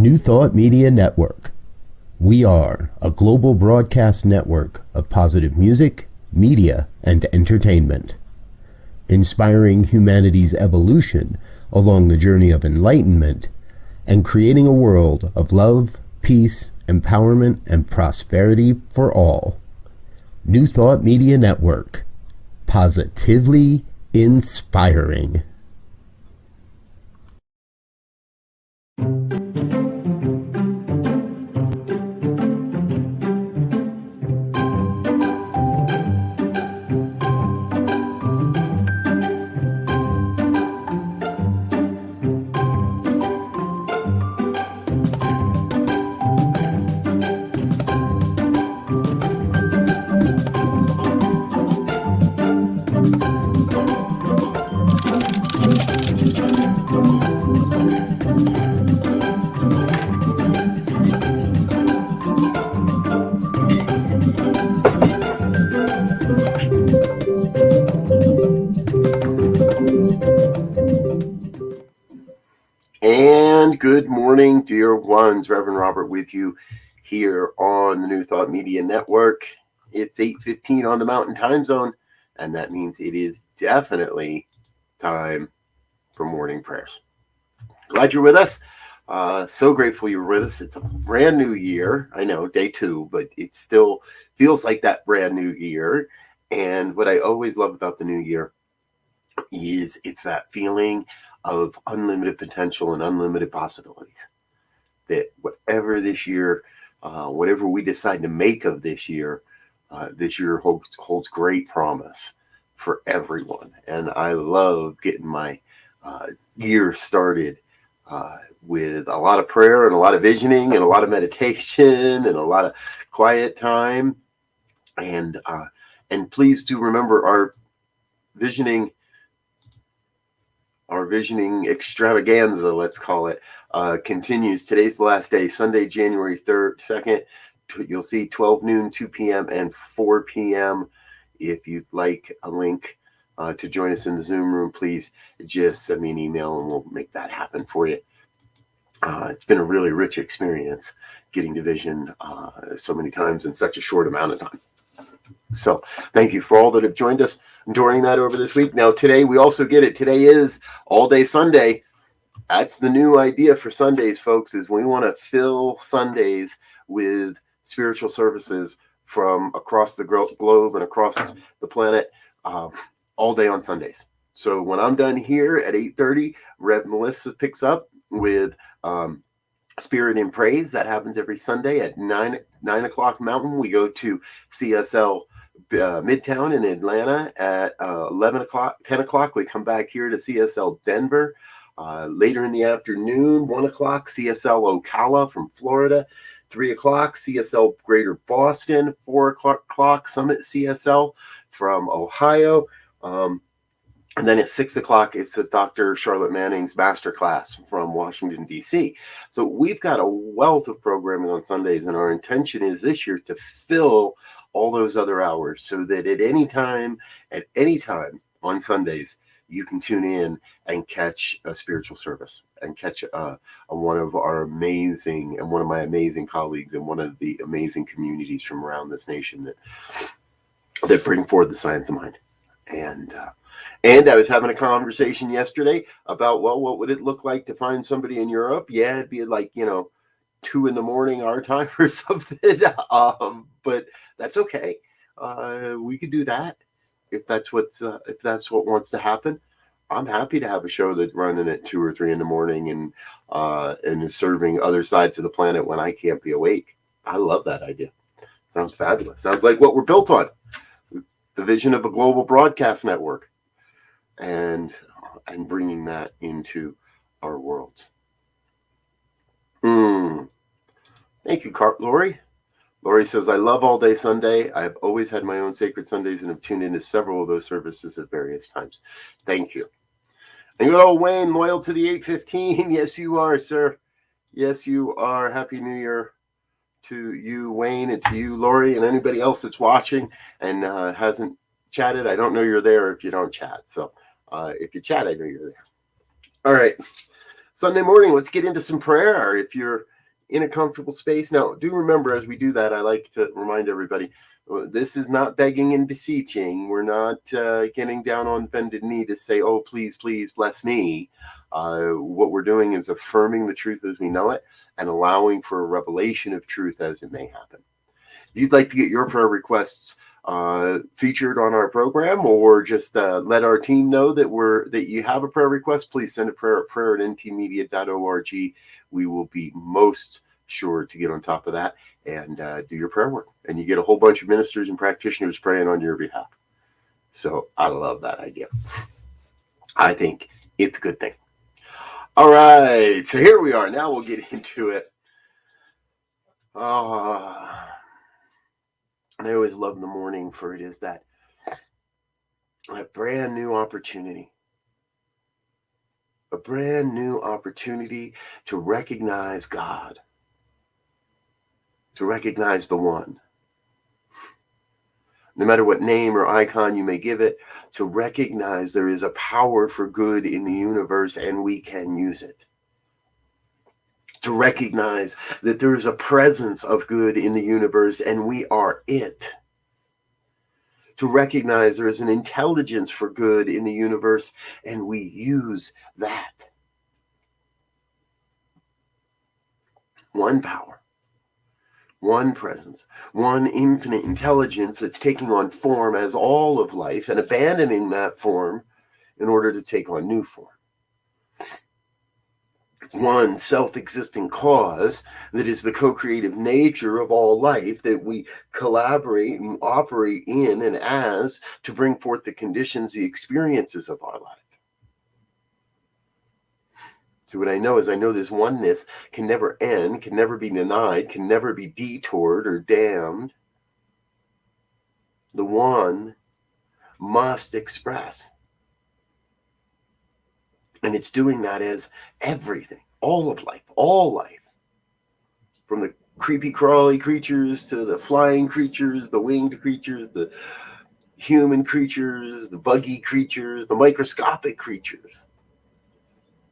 New Thought Media Network. We are a global broadcast network of positive music, media, and entertainment, inspiring humanity's evolution along the journey of enlightenment and creating a world of love, peace, empowerment, and prosperity for all. New Thought Media Network. Positively inspiring. And good morning, dear ones. Reverend Robert with you here on the New Thought Media Network. It's 8:15 on the Mountain Time Zone, and that means it is definitely time for morning prayers. Glad you're with us. So grateful you're with us. It's a brand new year. I know, day 2, but it still feels like that brand new year. And what I always love about the new year is it's that feeling of unlimited potential and unlimited possibilities. That whatever this year, whatever we decide to make of this year holds great promise for everyone. And I love getting my year started with a lot of prayer and a lot of visioning and a lot of meditation and a lot of quiet time. And please do remember our visioning extravaganza, let's call it, continues. Today's the last day, Sunday, January 2nd. You'll see 12 noon, 2 p.m., and 4 p.m. If you'd like a link to join us in the Zoom room, please just send me an email and we'll make that happen for you. It's been a really rich experience getting to vision so many times in such a short amount of time. So thank you for all that have joined us during that over this week. Now, today we also get it. Today is All Day Sunday. That's the new idea for Sundays, folks, is we want to fill Sundays with spiritual services from across the globe and across the planet all day on Sundays. So when I'm done here at 8:30, Rev Melissa picks up with Spirit in Praise. That happens every Sunday at 9 o'clock Mountain. We go to CSL Midtown in Atlanta at 11 o'clock, 10 o'clock. We come back here to CSL Denver. Later in the afternoon, 1 o'clock, CSL Ocala from Florida. 3 o'clock, CSL Greater Boston. 4 o'clock, Summit CSL from Ohio. And then at 6 o'clock, it's the Dr. Charlotte Manning's masterclass from Washington, D.C. So we've got a wealth of programming on Sundays, and our intention is this year to fill all those other hours so that at any time on Sundays, you can tune in and catch a spiritual service and catch one of my amazing colleagues and one of the amazing communities from around this nation that bring forward the science of mind. And I was having a conversation yesterday about, well, what would it look like to find somebody in Europe? Yeah, it'd be like, 2 a.m. our time or something. But that's okay. We could do that if that's what wants to happen. I'm happy to have a show that's running at 2 or 3 a.m. and is serving other sides of the planet when I can't be awake. I love that idea. Sounds fabulous. Sounds like what we're built on. The vision of a global broadcast network. And bringing that into our worlds. Thank you, Lori. Lori says, I love All Day Sunday. I've always had my own sacred Sundays and have tuned into several of those services at various times. Thank you. And good old Wayne, loyal to the 8:15. Yes, you are, sir. Yes, you are. Happy New Year to you, Wayne, and to you, Lori, and anybody else that's watching and hasn't chatted. I don't know you're there if you don't chat. So if you chat, I know you're there. All right. Sunday morning, let's get into some prayer. If you're in a comfortable space. Now, do remember, as we do that, I like to remind everybody, this is not begging and beseeching. We're not getting down on bended knee to say, oh, please, please bless me. What we're doing is affirming the truth as we know it and allowing for a revelation of truth as it may happen. If you'd like to get your prayer requests featured on our program, or just let our team know that you have a prayer request, please send a prayer@ntmedia.org. We will be most sure to get on top of that and do your prayer work. And you get a whole bunch of ministers and practitioners praying on your behalf. So I love that idea. I think it's a good thing. All right, so here we are. Now we'll get into it. And I always love the morning, for it is that brand new opportunity. A brand new opportunity to recognize God, to recognize the One. No matter what name or icon you may give it, to recognize there is a power for good in the universe and we can use it. To recognize that there is a presence of good in the universe and we are it. To recognize there is an intelligence for good in the universe and we use that. One power, one presence, one infinite intelligence that's taking on form as all of life and abandoning that form in order to take on new form. One self-existing cause that is the co-creative nature of all life that we collaborate and operate in and as to bring forth the conditions, the experiences of our life. So what I know is this oneness can never end, can never be denied, can never be detoured or damned. The one must express. And it's doing that as everything, all of life, all life. From the creepy crawly creatures to the flying creatures, the winged creatures, the human creatures, the buggy creatures, the microscopic creatures.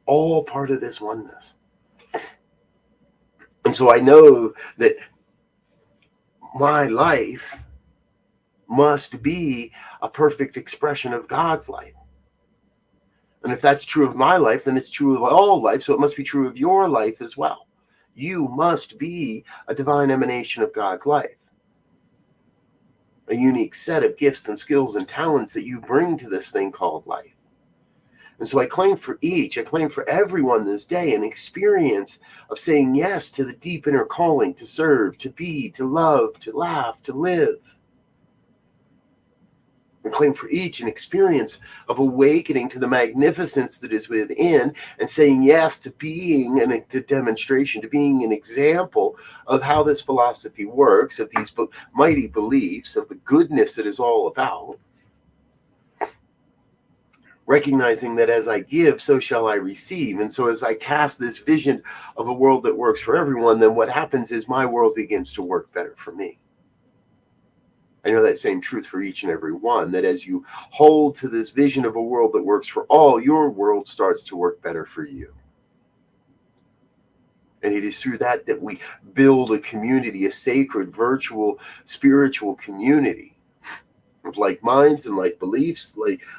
All part of this oneness. And so I know that my life must be a perfect expression of God's life. And if that's true of my life, then it's true of all life, so it must be true of your life as well. You must be a divine emanation of God's life. A unique set of gifts and skills and talents that you bring to this thing called life. And so I claim for everyone this day an experience of saying yes to the deep inner calling to serve, to be, to love, to laugh, to live. I claim for each an experience of awakening to the magnificence that is within and saying yes to being a demonstration, to being an example of how this philosophy works, of these mighty beliefs, of the goodness that is all about. Recognizing that as I give, so shall I receive. And so as I cast this vision of a world that works for everyone, then what happens is my world begins to work better for me. I know that same truth for each and every one, that as you hold to this vision of a world that works for all, your world starts to work better for you. And it is through that that we build a community, a sacred, virtual, spiritual community of like minds and like beliefs,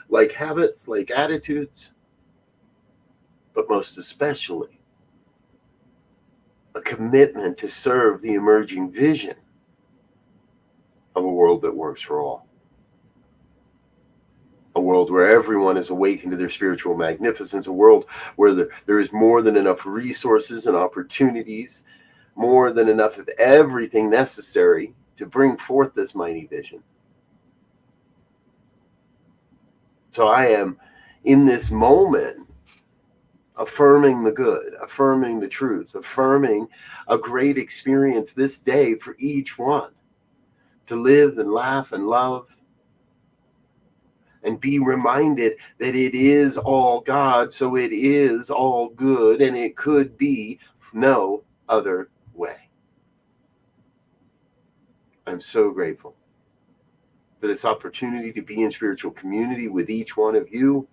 like habits, like attitudes, but most especially a commitment to serve the emerging vision of a world that works for all. A world where everyone is awakened to their spiritual magnificence, a world where there is more than enough resources and opportunities, more than enough of everything necessary to bring forth this mighty vision. So I am in this moment affirming the good, affirming the truth, affirming a great experience this day for each one to live and laugh and love and be reminded that it is all God, so it is all good, and it could be no other way. I'm so grateful for this opportunity to be in spiritual community with each one of you.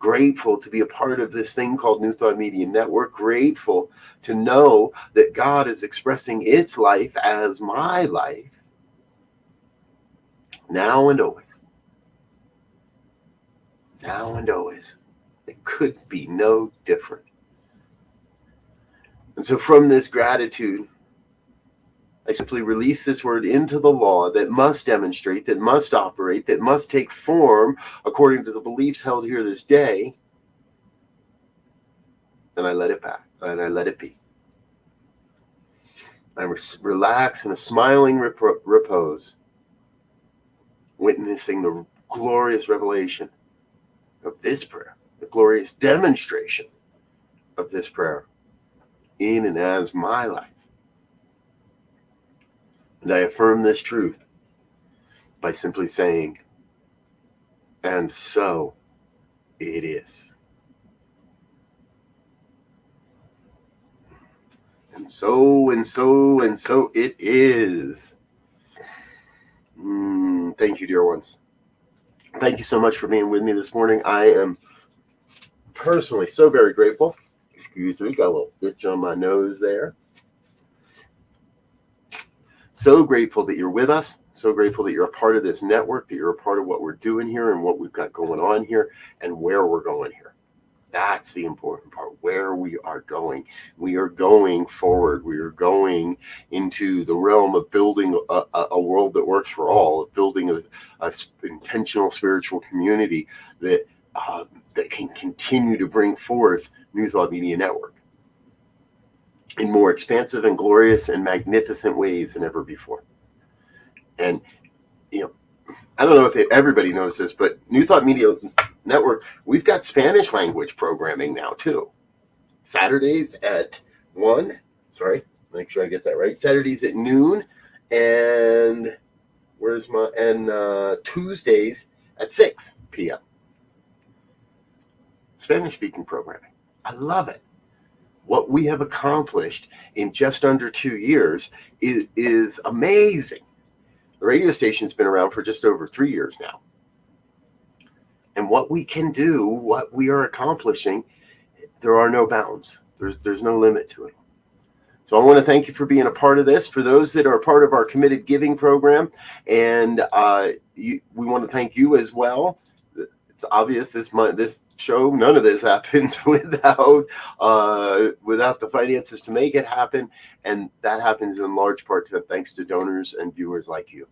Grateful to be a part of this thing called New Thought Media Network. Grateful to know that God is expressing its life as my life, now and always. Now and always. It could be no different. And so from this gratitude, I simply release this word into the law that must demonstrate, that must operate, that must take form according to the beliefs held here this day. And I let it back, and I let it be. I relax in a smiling repose, witnessing the glorious revelation of this prayer, the glorious demonstration of this prayer in and as my life. And I affirm this truth by simply saying, and so it is. And so it is. Thank you, dear ones. Thank you so much for being with me this morning. I am personally so very grateful. Excuse me, got a little itch on my nose there. So grateful that you're with us. So grateful that you're a part of this network, that you're a part of what we're doing here and what we've got going on here and where we're going here. That's the important part, where we are going. We are going forward. We are going into the realm of building a world that works for all, of building a intentional spiritual community that can continue to bring forth New Thought Media Network in more expansive and glorious and magnificent ways than ever before. And, I don't know if everybody knows this, but New Thought Media Network, we've got Spanish language programming now too. Saturdays at 1, make sure I get that right. Saturdays at noon, and Tuesdays at 6 p.m. Spanish speaking programming. I love it. What we have accomplished in just under 2 years is amazing. The radio station's been around for just over 3 years now. And what we can do, what we are accomplishing, there are no bounds. There's no limit to it. So I want to thank you for being a part of this. For those that are part of our committed giving program, and we want to thank you as well. It's obvious this show, none of this happens without the finances to make it happen, and that happens in large part thanks to donors and viewers like you.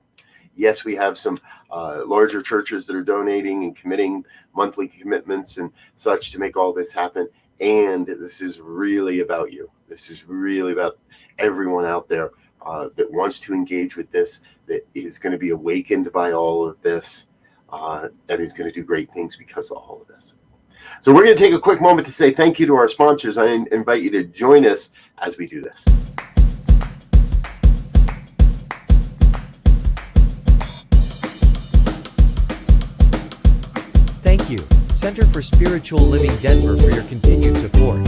Yes, we have some larger churches that are donating and committing monthly commitments and such to make all this happen, and this is really about you. This is really about everyone out there that wants to engage with this, that is going to be awakened by all of this. That is going to do great things because of all of this. So we're going to take a quick moment to say thank you to our sponsors. I invite you to join us as we do this. Thank you, Center for Spiritual Living Denver, for your continued support.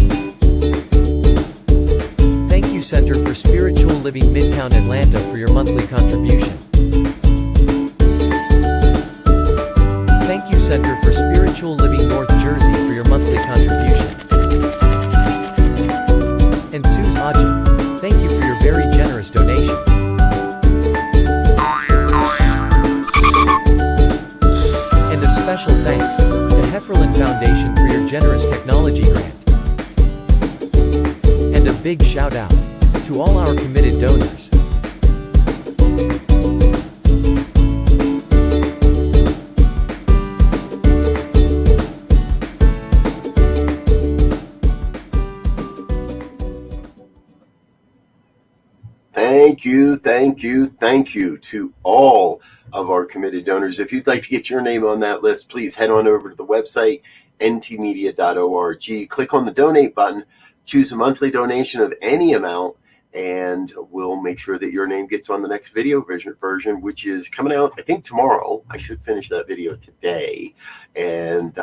Thank you, Center for Spiritual Living Midtown Atlanta, for your monthly contribution. Thank you, Center for Spiritual Living North Jersey, for your monthly contribution. And Suze Ajit, thank you for your very generous donation. And a special thanks to Hefferland Foundation for your generous technology grant. And a big shout out to all our committed donors. Thank you to all of our committed donors. If you'd like to get your name on that list, please head on over to the website, ntmedia.org. Click on the donate button, choose a monthly donation of any amount, and we'll make sure that your name gets on the next video version, which is coming out, I think, tomorrow. I should finish that video today. And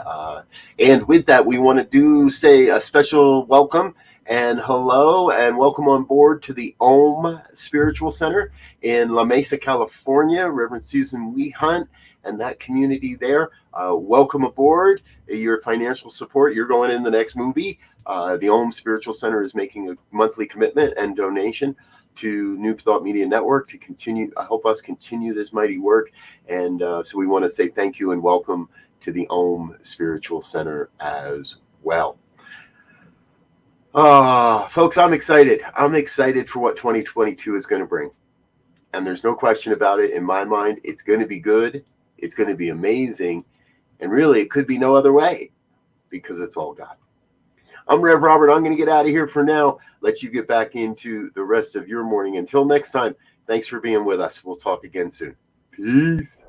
with that, we want to say a special welcome and hello and welcome on board to the Om Spiritual Center in La Mesa, California. Reverend Susan Wee Hunt and that community there. Welcome aboard. Your financial support, you're going in the next movie. The Om Spiritual Center is making a monthly commitment and donation to New Thought Media Network to continue, help us continue this mighty work. And so we want to say thank you and welcome to the Om Spiritual Center as well. Folks, I'm excited. I'm excited for what 2022 is going to bring. And there's no question about it in my mind. It's going to be good. It's going to be amazing. And really, it could be no other way because it's all God. I'm Rev Robert. I'm going to get out of here for now. Let you get back into the rest of your morning. Until next time, thanks for being with us. We'll talk again soon. Peace.